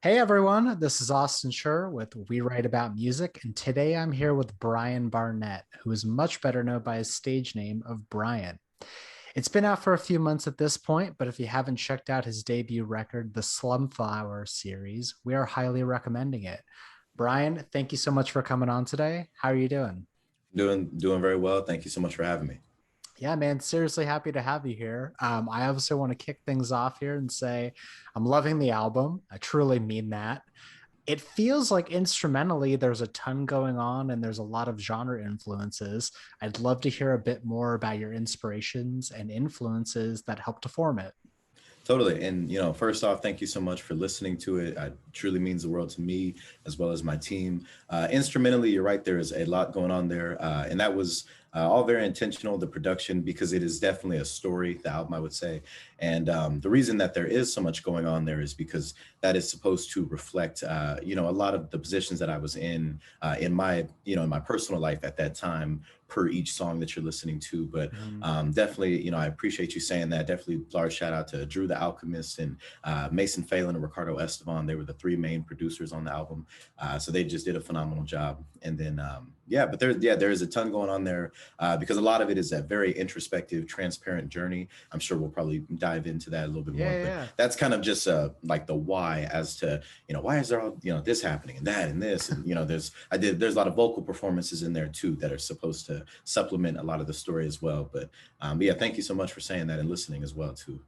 Hey everyone, this is Austin Schur with We Write About Music, and today I'm here with Bryan Barnett, who is much better known by his stage name of Bryan. It's been out for a few months at this point, but if you haven't checked out his debut record, the SlumFlower Series, we are highly recommending it. Bryan, thank you so much for coming on today. How are you doing? Doing very well. Thank you so much for having me. Yeah, man, seriously happy to have you here. I obviously want to kick things off here and say I'm loving the album. I truly mean that. It feels like instrumentally there's a ton going on and there's a lot of genre influences. I'd love to hear a bit more about your inspirations and influences that help to form it. Totally. And, first off, thank you so much for listening to it. It truly means the world to me as well as my team. Instrumentally, you're right. There is a lot going on there. And that was all very intentional, the production, because it is definitely a story, the album, I would say. And the reason that there is so much going on there is because that is supposed to reflect, a lot of the positions that I was in my, in my personal life at that time per each song that you're listening to. But Mhm. definitely, I appreciate you saying that. Definitely large shout out to Drew the Alchemist and Mason Phelan and Ricardo Esteban. They were the three main producers on the album. So they just did a phenomenal job. And then, but there is a ton going on there because a lot of it is a very introspective, transparent journey. I'm sure we'll probably dive into that a little bit Yeah, more, yeah, but yeah. that's kind of just like the why as to, why is there all, this happening and that and this. And, there's a lot of vocal performances in there too that are supposed to supplement a lot of the story as well. But yeah, thank you so much for saying that and listening as well too.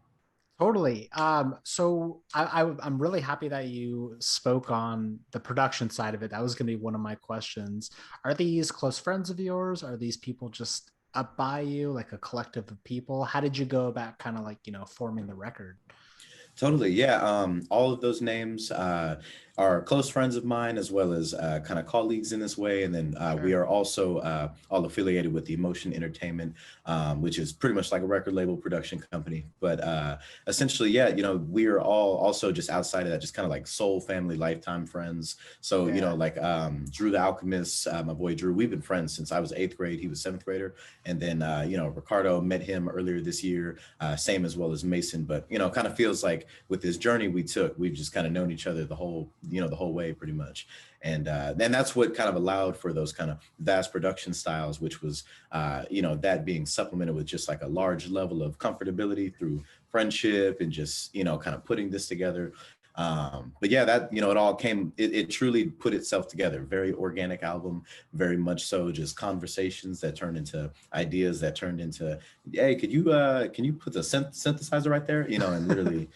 Totally. I'm really happy that you spoke on the production side of it. That was going to be one of my questions. Are these close friends of yours? Are these people just up by you, like a collective of people? How did you go about kind of like, forming the record? Totally, yeah. All of those names are close friends of mine, as well as kind of colleagues in this way. And then we Sure. are also all affiliated with the Emotion Entertainment, which is pretty much like a record label production company. But essentially, yeah, we are all also just outside of that, just kind of like soul family, lifetime friends. So Yeah. like Drew the Alchemist, my boy Drew, we've been friends since I was eighth grade. He was seventh grader, and then Ricardo met him earlier this year, same as well as Mason. But kind of feels like with this journey we took, we've just kind of known each other the whole way pretty much. And then that's what kind of allowed for those kind of vast production styles, which was, that being supplemented with just like a large level of comfortability through friendship and just, kind of putting this together. But yeah, that, it all it truly put itself together. Very organic album, very much so just conversations that turned into ideas that turned into, hey, can you put the synthesizer right there? And literally,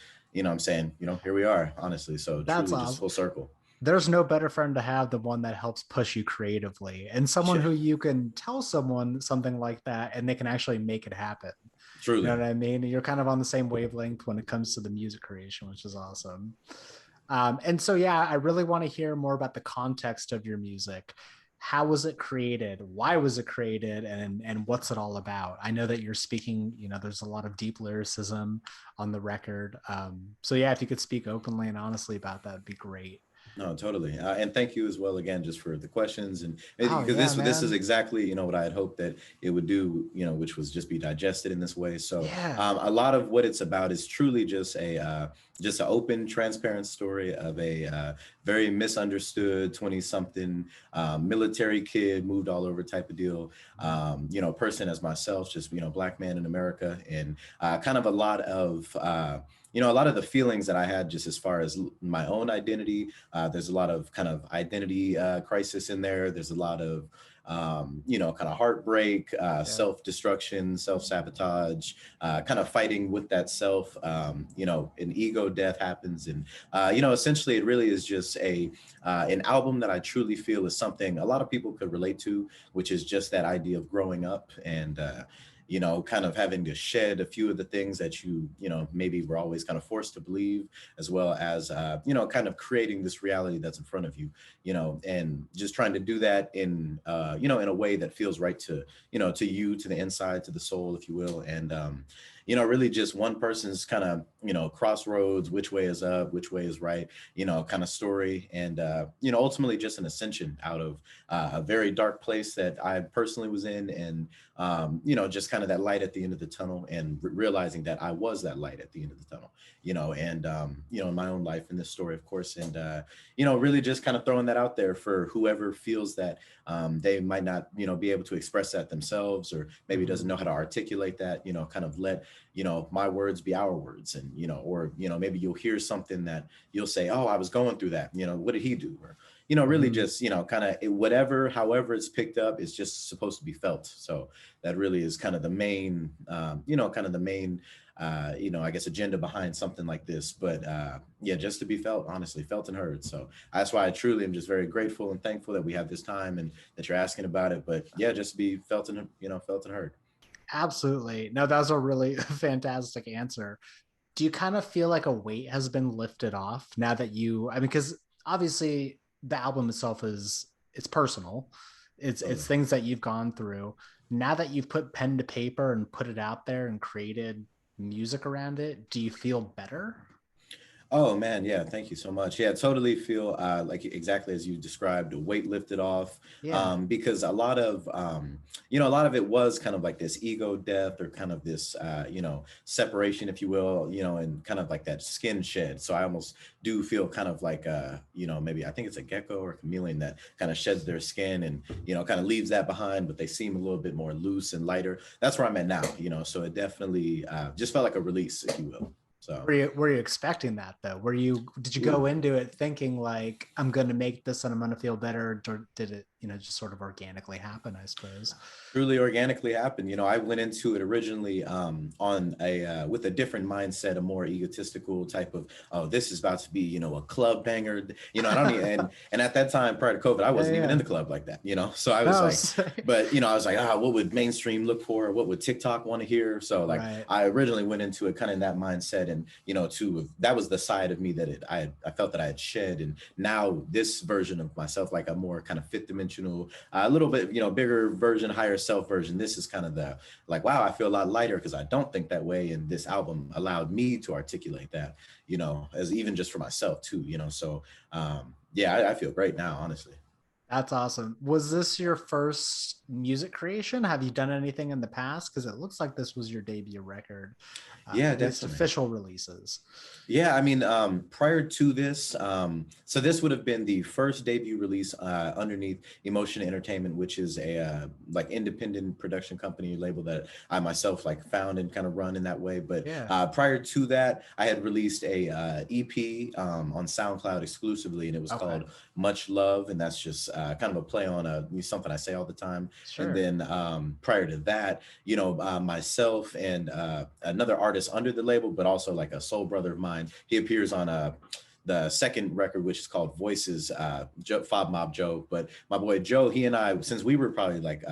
I'm saying, here we are, honestly. So That's truly just awesome. full circle. There's no better friend to have than one that helps push you creatively and someone Yeah, who you can tell someone something like that and they can actually make it happen. You know truly. what I mean? You're kind of on the same wavelength when it comes to the music creation, which is awesome. And so, yeah, I really want to hear more about the context of your music. How was it created? Why was it created? And what's it all about? I know that you're speaking, there's a lot of deep lyricism on the record. So, yeah, if you could speak openly and honestly about that, would be great. No, totally, and thank you as well again just for the questions and Oh, because yeah, this is man. exactly what I had hoped that it would do, which was just be digested in this way. So Yeah. a lot of what it's about is truly just an open, transparent story of a very misunderstood 20-something military kid moved all over type of deal. Person as myself, just black man in America, and kind of a lot of. A lot of the feelings that I had just as far as my own identity. There's a lot of kind of identity crisis in there. There's a lot of, kind of heartbreak, Yeah. self-destruction, self-sabotage, kind of fighting with that self. An ego death happens. And, essentially it really is just an album that I truly feel is something a lot of people could relate to, which is just that idea of growing up and, kind of having to shed a few of the things that maybe were always kind of forced to believe, as well as, kind of creating this reality that's in front of you, and just trying to do that in, in a way that feels right to, to you, to the inside, to the soul, if you will. And, really just one person's kind of, crossroads, which way is up, which way is right, kind of story. And, ultimately just an ascension out of a very dark place that I personally was in. And, just kind of that light at the end of the tunnel, and realizing that I was that light at the end of the tunnel, and, in my own life, in this story, of course. And, really just kind of throwing that out there for whoever feels that they might not, be able to express that themselves, or maybe doesn't know how to articulate that, kind of let, my words be our words. And, or, maybe you'll hear something that you'll say, oh, I was going through that, what did he do? Or, really just, kind of whatever, however it's picked up, is just supposed to be felt. So that really is kind of the main, kind of the main, I guess, agenda behind something like this. But yeah, just to be felt, honestly, felt and heard. So that's why I truly am just very grateful and thankful that we have this time and that you're asking about it. But yeah, just to be felt and, felt and heard. Absolutely. No, that was a really fantastic answer. Do you kind of feel like a weight has been lifted off now that I mean, because obviously the album itself it's personal. It's things that you've gone through. Now that you've put pen to paper and put it out there and created music around it, do you feel better? Oh man, yeah, thank you so much. Yeah, totally feel like exactly as you described, a weight lifted off. Yeah. Because a lot of a lot of it was kind of like this ego death, or kind of this separation, if you will, and kind of like that skin shed. So I almost do feel kind of like maybe I think it's a gecko or a chameleon that kind of sheds their skin and kind of leaves that behind, but they seem a little bit more loose and lighter. That's where I'm at now, so it definitely just felt like a release, if you will. So Were you expecting that though? Did you go into it thinking like I'm going to make this and I'm going to feel better, or did it, just sort of organically happen, I suppose? truly organically happened. I went into it originally on a with a different mindset, a more egotistical type of, oh, this is about to be, a club banger. I don't even, and at that time prior to COVID, I wasn't even in the club like that, So I was but I was like, what would mainstream look for? What would TikTok want to hear? So like right. I originally went into it kind of in that mindset, and that was the side of me that I felt that I had shed. And now this version of myself, like a more kind of fifth dimensional, a little bit, bigger version, higher self version. This is kind of the like, wow, I feel a lot lighter because I don't think that way. And this album allowed me to articulate that, as even just for myself too, So yeah, I feel great now, honestly. That's awesome. Was this your first music creation? Have you done anything in the past? Because it looks like this was your debut record, Yeah, at least definitely. official releases. Yeah, I mean, prior to this, so this would have been the first debut release underneath Emotion Entertainment, which is a like independent production company label that I myself like found and kind of run in that way. But Yeah. prior to that, I had released a EP on SoundCloud exclusively, and it was Okay. called Much Love, and that's just kind of a play on something I say all the time. And Sure. then prior to that, myself and another artist under the label, but also like a soul brother of mine. He appears on the second record, which is called Voices, Fob Mob Joe. But my boy Joe, he and I, since we were probably like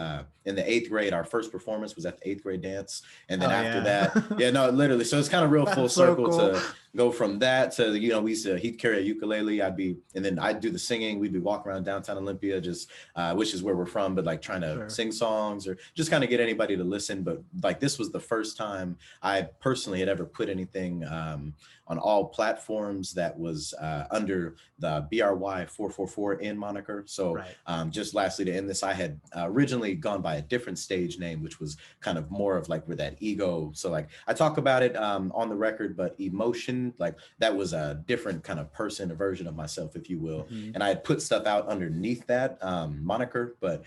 in the 8th grade, our first performance was at the 8th grade dance. And then after that, yeah, no, literally. So it's kind of real full That's so circle cool. to go from that to, he'd carry a ukulele. And then I'd do the singing. We'd be walking around downtown Olympia, just, which is where we're from, but like trying to sing songs or just kind of get anybody to listen. But like, this was the first time I personally had ever put anything on all platforms that was under the Bry444n moniker. So just lastly, to end this, I had originally gone by a different stage name, which was kind of more of like with that ego. So like I talk about it on the record, but Emotion, like that was a different kind of person, a version of myself, if you will. And I had put stuff out underneath that moniker, but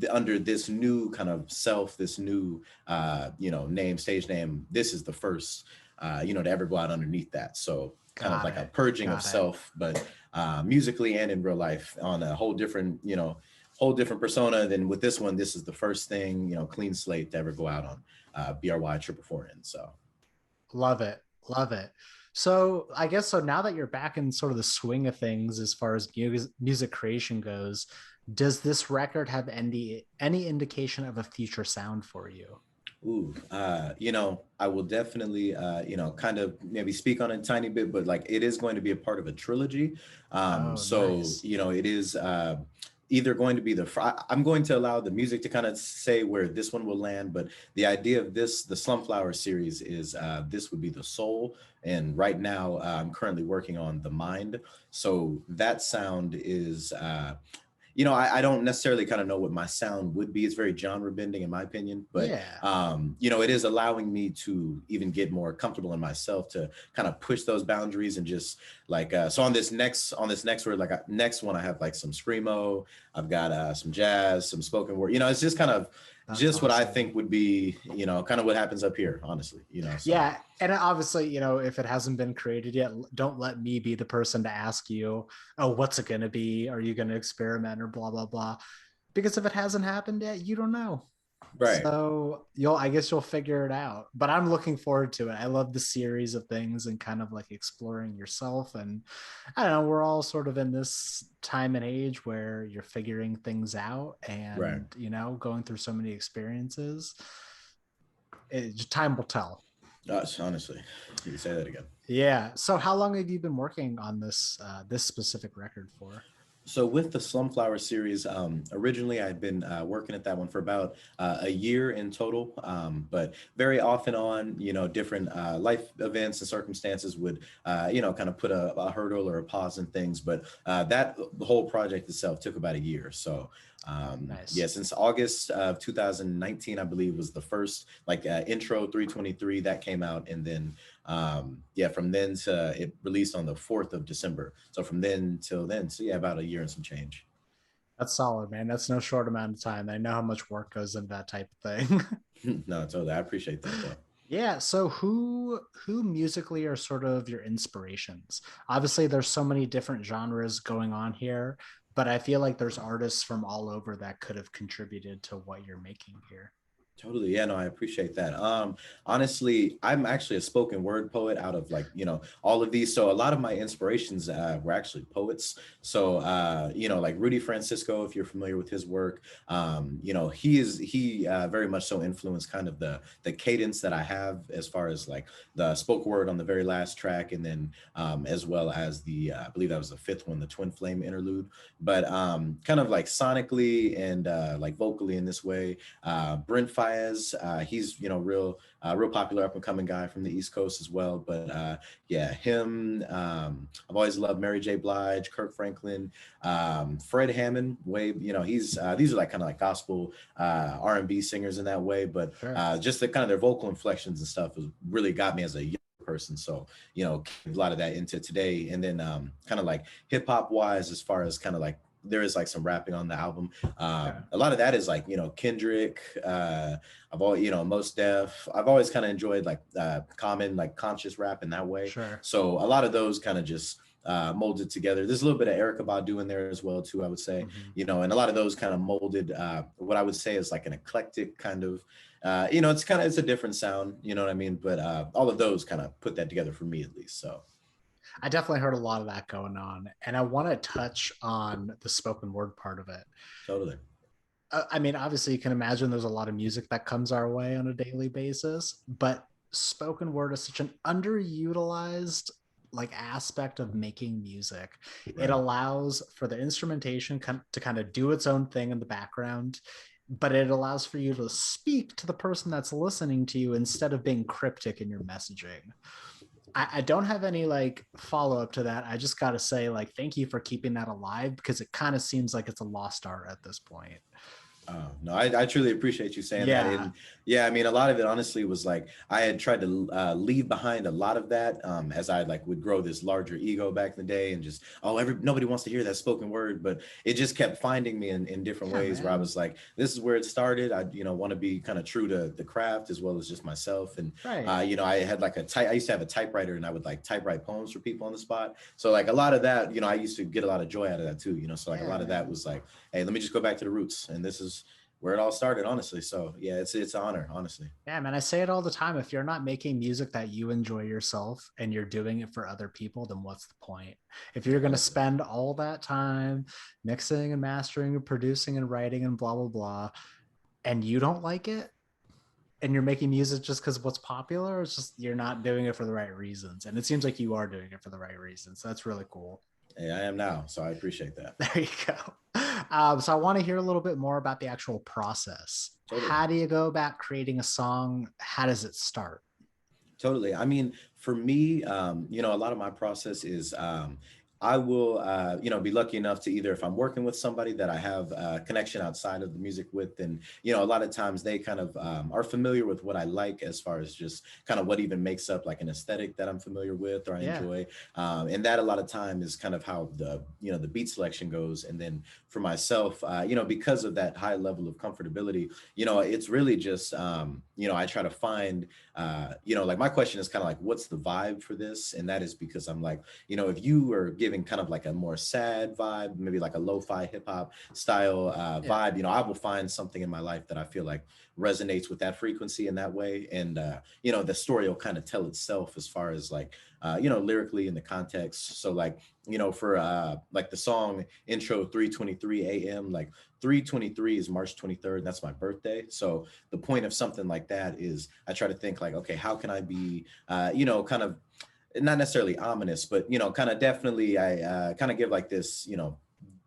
under this new kind of self, this new, name, stage name, this is the first, to ever go out underneath that. So kind of like a purging of self, but musically and in real life on a whole different, whole different persona. Than with this one, this is the first thing, clean slate to ever go out on Bry444n. So Love it. Love it. So I guess so now that you're back in sort of the swing of things as far as music creation goes, does this record have any indication of a future sound for you? Ooh, I will definitely, kind of maybe speak on it a tiny bit, but like it is going to be a part of a trilogy. Oh, So, nice. it is, either going to be I'm going to allow the music to kind of say where this one will land, but the idea of this, the SlumFlower series, is this would be the soul. And right now, I'm currently working on the mind. So that sound is I don't necessarily kind of know what my sound would be. It's very genre bending in my opinion, but Yeah. it is allowing me to even get more comfortable in myself to kind of push those boundaries and just like so on this next word, like next one, I have like some screamo, I've got some jazz, some spoken word. It's just kind of That's just what I awesome. think would be, kind of what happens up here, honestly, so. Yeah. And obviously, if it hasn't been created yet, don't let me be the person to ask you, oh, what's it going to be? Are you going to experiment or blah, blah, blah? Because if it hasn't happened yet, you don't know. Right. So I guess you'll figure it out. But I'm looking forward to it. I love the series of things and kind of like exploring yourself. And I don't know, we're all sort of in this time and age where you're figuring things out Right. and, going through so many experiences. Time will tell. Honestly, you can say that again. Yeah. So how long have you been working on this specific record for? So with the SlumFlower series, originally I'd been working at that one for about a year in total, but very off and on, different life events and circumstances would, kind of put a hurdle or a pause in things. But the whole project itself took about a year. So Nice. yeah, since August of 2019, I believe was the first like intro 323 that came out, and then yeah, from then to it released on the 4th of December. So from then till then, so yeah, about a year and some change. That's solid, man. That's no short amount of time. I know how much work goes into that type of thing. No, totally. I appreciate that though. Yeah, so who musically are sort of your inspirations? Obviously there's so many different genres going on here, but I feel like there's artists from all over that could have contributed to what you're making here. Totally. Yeah, no, I appreciate that. Honestly, I'm actually a spoken word poet out of like, all of these. So a lot of my inspirations were actually poets. So, like Rudy Francisco, if you're familiar with his work, he very much so influenced kind of the cadence that I have as far as like the spoken word on the very last track. And then as well as I believe that was the fifth one, the Twin Flame interlude, but kind of like sonically and like vocally in this way. Bryn, he's real popular up and coming guy from the East Coast as well. But yeah, him. I've always loved Mary J. Blige, Kirk Franklin, Fred Hammond. He's these are like kind of like gospel R&B singers in that way. But Sure. just the kind of their vocal inflections and stuff has really got me as a young person. So a lot of that into today, and then kind of like hip hop wise, as far as kind of like there is like some rapping on the album. Yeah. A lot of that is like, Kendrick, I've always, Most Def. I've always kind of enjoyed like common, like conscious rap in that way. Sure. So a lot of those kind of just molded together. There's a little bit of Erykah Badu in there as well too, I would say, Mm-hmm. and a lot of those kind of molded what I would say is like an eclectic kind of, it's a different sound, you know what I mean? But all of those kind of put that together for me at least. So I definitely heard a lot of that going on. And I want to touch on the spoken word part of it. totally. I mean, obviously, you can imagine there's a lot of music that comes our way on a daily basis, but spoken word is such an underutilized like aspect of making music. It Right. allows for the instrumentation to kind of do its own thing in the background, but it allows for you to speak to the person that's listening to you instead of being cryptic in your messaging. I don't have any like follow up to that. I just got to say, like, thank you for keeping that alive because it kind of seems like it's a lost art at this point. No, I truly appreciate you saying that. Yeah, And yeah, I mean, a lot of it honestly was like I had tried to leave behind a lot of that as I like would grow this larger ego back in the day and just, nobody wants to hear that spoken word. But it just kept finding me in different yeah, ways where I man. was like, this is where it started. I, want to be kind of true to the craft as well as just myself. And, Right. I had like I used to have a typewriter and I would like typewrite poems for people on the spot. So like a lot of that, I used to get a lot of joy out of that too, so like a Yeah, lot of that man. was like, hey, let me just go back to the roots. And this is where it all started, honestly. So yeah, it's an honor, honestly. Yeah, man. I say it all the time. If you're not making music that you enjoy yourself and you're doing it for other people, then what's the point? If you're going to Totally. spend all that time mixing and mastering and producing and writing and blah, blah, blah, and you don't like it, and you're making music just because of what's popular, it's just you're not doing it for the right reasons. And it seems like you are doing it for the right reasons. So that's really cool. Hey, I am now, so I appreciate that. There you go. So I want to hear a little bit more about the actual process. Totally. How do you go about creating a song? How does it start? Totally. I mean, for me, a lot of my process is I will, be lucky enough to either if I'm working with somebody that I have a connection outside of the music with, and a lot of times they kind of are familiar with what I like as far as just kind of what even makes up like an aesthetic that I'm familiar with or I Yeah. enjoy, and that a lot of time is kind of how the beat selection goes. And then for myself, because of that high level of comfortability, it's really just I try to find like my question is kind of like, what's the vibe for this? And that is because I'm like, if you are giving kind of like a more sad vibe, maybe like a lo-fi hip hop style Yeah. vibe, I will find something in my life that I feel like resonates with that frequency in that way. And, the story will kind of tell itself as far as like, lyrically in the context. So like, for like the song intro 3:23 a.m., like 3:23 is March 23rd. That's my birthday. So the point of something like that is I try to think like, okay, how can I be, kind of not necessarily ominous, but, kind of definitely I kind of give like this,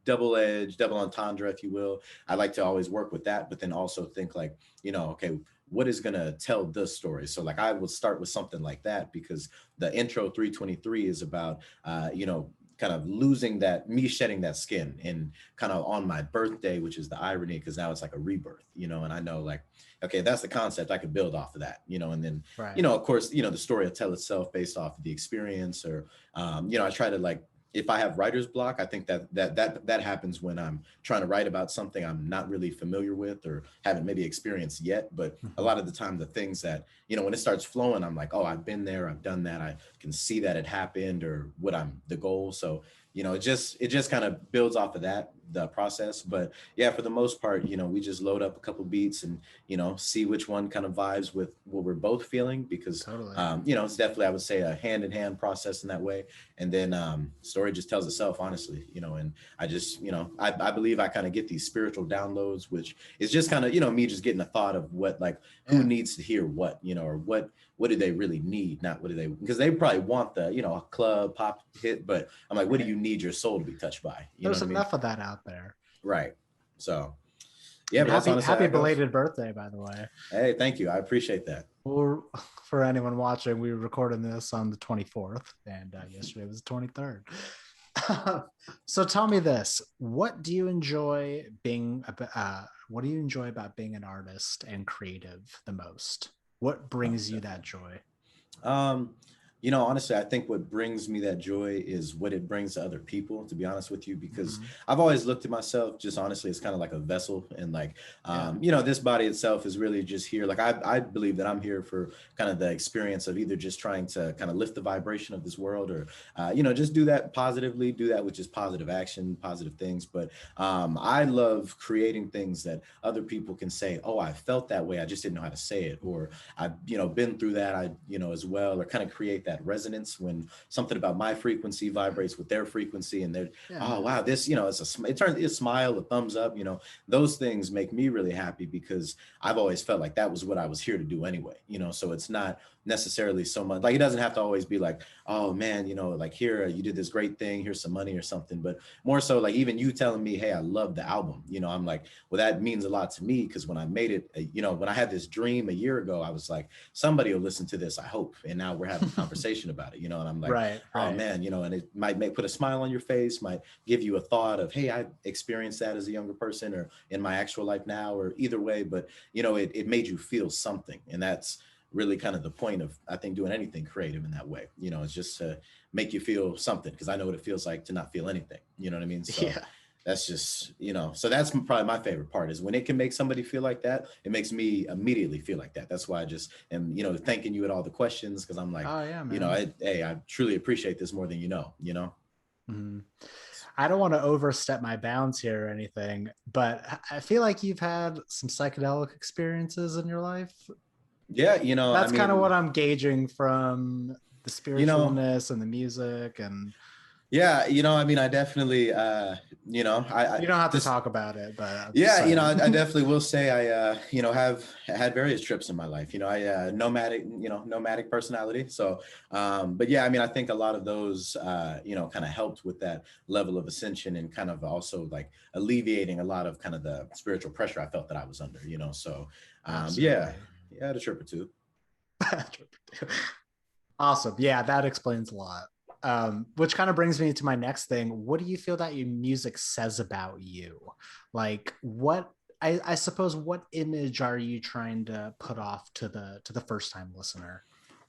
double edge, double entendre, if you will. I like to always work with that, but then also think like, okay, what is going to tell the story? So like I will start with something like that because the intro 3:23 is about, kind of losing that, me shedding that skin and kind of on my birthday, which is the irony because now it's like a rebirth, and I know like, okay, that's the concept. I could build off of that, and then, Right. of course, the story will tell itself based off of the experience or, I try to like, if I have writer's block, I think that happens when I'm trying to write about something I'm not really familiar with or haven't maybe experienced yet. But a Mhm. lot of the time, the things that, when it starts flowing, I'm like, oh, I've been there, I've done that, I can see that it happened or what I'm the goal. So, it just kind of builds off of that, the process. But yeah, for the most part, we just load up a couple beats and, see which one kind of vibes with what we're both feeling because, Totally. it's definitely, I would say, a hand in hand process in that way. And then story just tells itself, honestly, and I just, I believe I kind of get these spiritual downloads, which is just kind of, me just getting a thought of what, like, who Yeah. needs to hear what, or what do they really need, not what do they, because they probably want the, a club pop hit, but I'm like, what do Right. you need your soul to be touched by, you know There's what I mean? enough of that out there. Right. So yeah, And but that's happy honestly how happy it goes. belated birthday, by the way. Hey, thank you, I appreciate that. Or for anyone watching, we were recording this on the 24th, and yesterday was the 23rd. So tell me this: what do you enjoy being? What do you enjoy about being an artist and creative the most? What Oh, brings you that definitely. joy? Um, honestly, I think what brings me that joy is what it brings to other people, to be honest with you, because Mhm. I've always looked at myself just honestly as kind of like a vessel. And like, Yeah. this body itself is really just here. Like, I believe that I'm here for kind of the experience of either just trying to kind of lift the vibration of this world or, just do that positively, do that, which is positive action, positive things. But I love creating things that other people can say, oh, I felt that way. I just didn't know how to say it. Or I've, been through that, as well, or kind of create that resonance when something about my frequency vibrates with their frequency and they're, Yeah. oh, wow, this, it turns a smile, a thumbs up, those things make me really happy because I've always felt like that was what I was here to do anyway, so it's not necessarily so much like, it doesn't have to always be like, oh man, like here, you did this great thing, here's some money or something, but more so like even you telling me, hey, I love the album, I'm like, well, that means a lot to me because when I made it, when I had this dream a year ago, I was like, somebody will listen to this, I hope. And now we're having a conversation about it, and I'm like, Right. oh Right. man, and it might put a smile on your face, might give you a thought of, hey, I experienced that as a younger person or in my actual life now, or either way, but it made you feel something. And that's really kind of the point of, I think, doing anything creative in that way, it's just to make you feel something, because I know what it feels like to not feel anything, you know what I mean? So Yeah. that's just, so that's probably my favorite part, is when it can make somebody feel like that, it makes me immediately feel like that. That's why I just am, thanking you at all the questions, because I'm like, Oh yeah, man. hey, I truly appreciate this more than you know. Mhm. I don't want to overstep my bounds here or anything, but I feel like you've had some psychedelic experiences in your life. Yeah, I That's kind of mean, what I'm gauging from the you know, spiritualness and the music and Yeah, I mean, I definitely, I You don't have to just, talk about it, but I'm just yeah, saying. I definitely will say have had various trips in my life. I nomadic personality. So, but yeah, I mean, I think a lot of those, kind of helped with that level of ascension and kind of also like alleviating a lot of kind of the spiritual pressure I felt that I was under. So, yeah, Absolutely. I had a trip or two. Awesome. Yeah, that explains a lot. Which kind of brings me to my next thing. What do you feel that your music says about you? Like what I suppose what image are you trying to put off to the first time listener?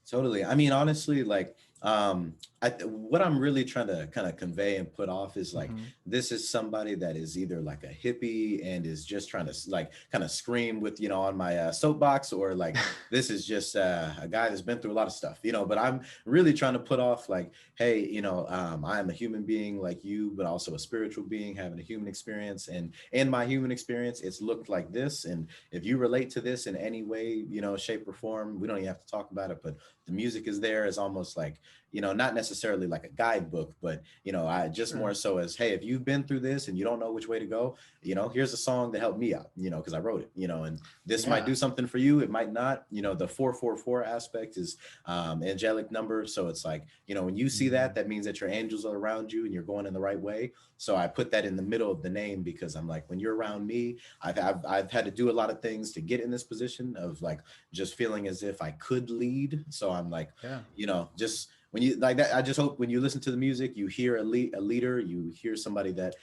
Totally. I mean, honestly, like, what I'm really trying to kind of convey and put off is like, Hmm. this is somebody that is either like a hippie and is just trying to like kind of scream with, on my soapbox, or like, this is just a guy that's been through a lot of stuff, but I'm really trying to put off like, hey, I am a human being like you, but also a spiritual being having a human experience, and in my human experience, it's looked like this. And if you relate to this in any way, shape or form, we don't even have to talk about it, but the music is there as almost like, not necessarily like a guidebook, but I just more Sure. so as, hey, if you've been through this and you don't know which way to go, here's a song that helped me out, because I wrote it, and this might Yeah. do something for you, it might not. The 444 aspect is angelic number, so it's like, when you see that, Mm. that means that your angels are around you and you're going in the right way. So I put that in the middle of the name because I'm like, when you're around me, I've had to do a lot of things to get in this position of like just feeling as if I could lead. So I'm like, Yeah. just when you like that, I just hope when you listen to the music, you hear a leader, you hear somebody that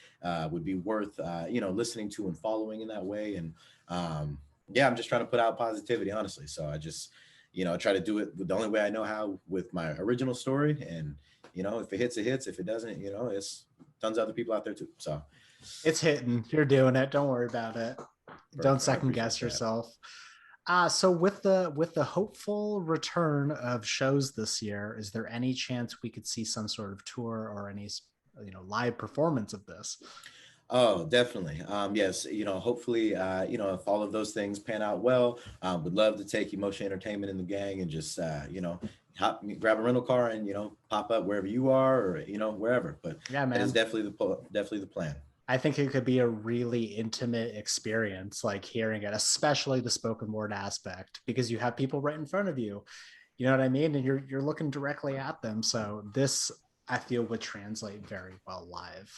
would be worth, listening to and following in that way. And yeah, I'm just trying to put out positivity, honestly. So I just, try to do it the only way I know how with my original story. And, if it hits, it hits. If it doesn't, it's tons of other people out there too. So It's hitting. You're doing it. Don't worry about it. Don't perfect. I second appreciate guess that. yourself. So with the hopeful return of shows this year, is there any chance we could see some sort of tour or any live performance of this? Oh, definitely. Yes, hopefully, if all of those things pan out well, would love to take Emotion Entertainment in the gang and just, grab a rental car and, pop up wherever you are, or, wherever. But Yeah, that is man. definitely the plan. I think it could be a really intimate experience, like hearing it, especially the spoken word aspect, because you have people right in front of you. You know what I mean? And you're looking directly at them. So this I feel would translate very well live.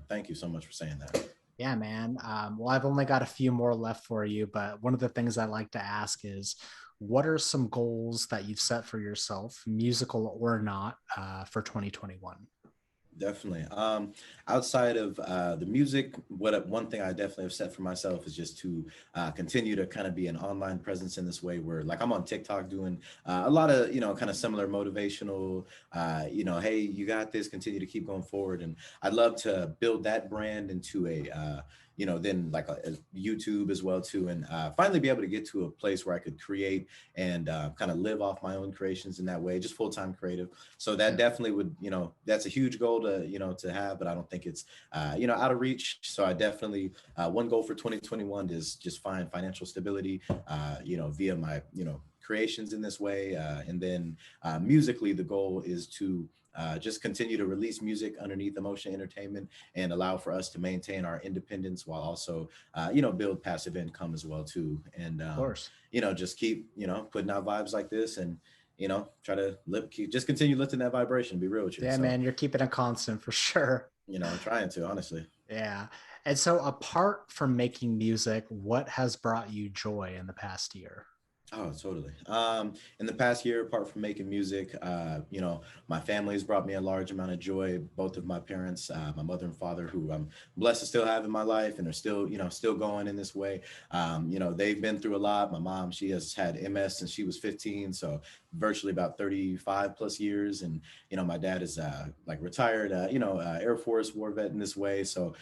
Thank you so much for saying that. Yeah, man. Well, I've only got a few more left for you, but one of the things I like to ask is what are some goals that you've set for yourself, musical or not, for 2021? Definitely. Outside of the music, one thing I definitely have set for myself is just to continue to kind of be an online presence in this way. Where like I'm on TikTok doing a lot of kind of similar motivational, hey, you got this. Continue to keep going forward, and I'd love to build that brand into a then like a YouTube as well too, and finally be able to get to a place where I could create and kind of live off my own creations in that way, just full time creative. So that Yeah, definitely would, that's a huge goal to, to have, but I don't think it's, out of reach. So I definitely, one goal for 2021 is just find financial stability, via my, creations in this way. And then musically, the goal is to just continue to release music underneath Emotion Entertainment and allow for us to maintain our independence while also, build passive income as well too. And, of course. just keep, putting out vibes like this and, try to just continue lifting that vibration, be real with you. Yeah, So, man, you're keeping it constant for sure. trying to, honestly. Yeah. And so apart from making music, what has brought you joy in the past year? Oh, totally. In the past year, apart from making music, my family has brought me a large amount of joy. Both of my parents, my mother and father, who I'm blessed to still have in my life and are still, still going in this way. They've been through a lot. My mom, she has had MS since she was 15, so virtually about 35 plus years. And, my dad is like retired, Air Force war vet in this way. So,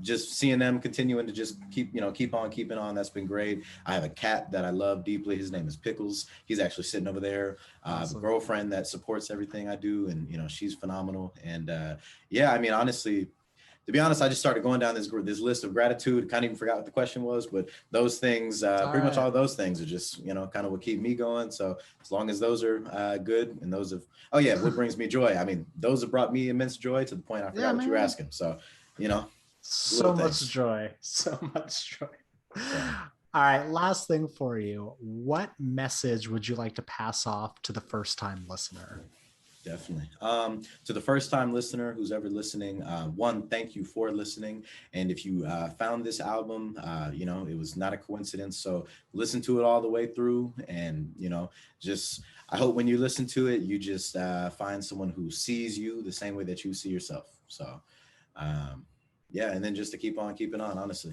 just seeing them continuing to just keep on keeping on. That's been great. I have a cat that I love deeply. His name is Pickles. He's actually sitting over there. I have a Awesome. girlfriend that supports everything I do, and she's phenomenal. And yeah, I mean, honestly, To be honest, I just started going down this list of gratitude. Kind of even forgot what the question was, but those things, pretty much all those things are just, kind of what keep me going. So as long as those are good, and those have, oh yeah, what brings me joy? I mean, those have brought me immense joy to the point I forgot what you were asking. So, so much joy, so much joy. All right, last thing for you. What message would you like to pass off to the first time listener? Definitely. To the first time listener who's ever listening, one, thank you for listening. And if you found this album, it was not a coincidence. So listen to it all the way through. And, just, I hope when you listen to it, you just find someone who sees you the same way that you see yourself. So, yeah. And then just to keep on keeping on, honestly,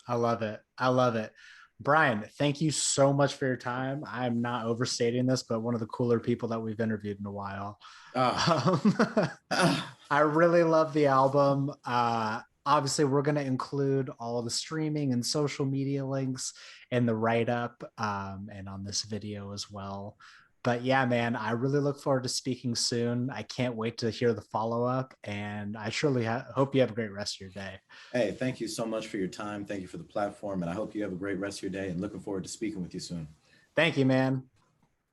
I love it. I love it. Bryan, thank you so much for your time. I'm not overstating this, but one of the cooler people that we've interviewed in a while. I really love the album. Obviously, we're going to include all of the streaming and social media links in the write-up and on this video as well. But yeah, man, I really look forward to speaking soon. I can't wait to hear the follow-up, and I surely hope you have a great rest of your day. Hey, thank you so much for your time. Thank you for the platform, and I hope you have a great rest of your day, and looking forward to speaking with you soon. Thank you, man.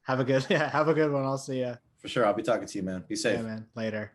Have a good one. I'll see you. For sure. I'll be talking to you, man. Be safe. Yeah, man. Later.